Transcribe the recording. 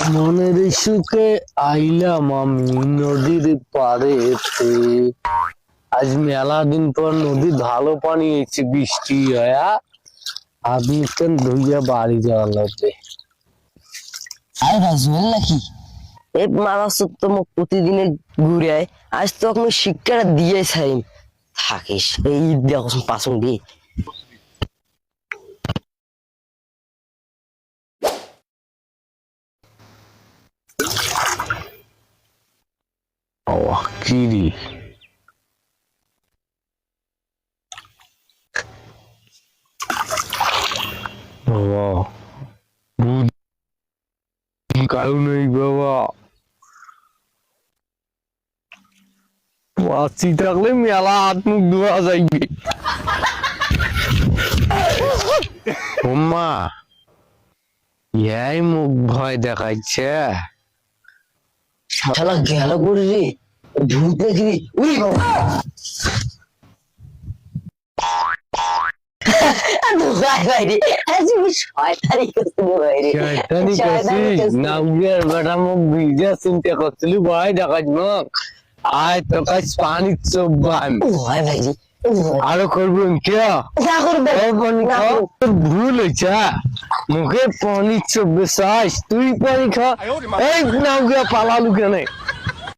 মনের সুখে আইলাম আমি নদীর পাড়েতে। আজ মেলা দিন পর নদীর ভালো পানি হয়েছে, বৃষ্টি হয়া আমি একটু ধুইয়া বাড়ি যাওয়া লাগবে। আরে ভাই জুয়েল নাকি এই মারা সত্য প্রতিদিনে ঘুরে আয়। আজ তো আমি শিক্ষাটা দিয়ে চাই থাকিস এই ঈদ দেওয়া পাচন দিয়ে কিরি বাবা, কারণ নেই বাবা, বাঁচি থাকলে মেলা হাত মুখ ধোয়া যাইবে। ওম্মা, ইয়াই মুখ ভয় দেখাচ্ছে। শালা গেল করে রে ভূত দেখবি উই বাবা ভাই ভাই রে আজ আমি শয়তানি করতে ভাই রে শয়তানি করছিস না? উগের বেটা মুখ ভিজা চিন্তা করছিলি ভয় দেখাচ্ছ মুখ। আয় তো কাজ পানি চোবান ভাই ভাই রে আরো করবেন কে? না করবে তোর ভুল হয়েছে, মুখে পানি চোবে চাস তুই পানি খা। এই নাও গিয়া পালালু কেন?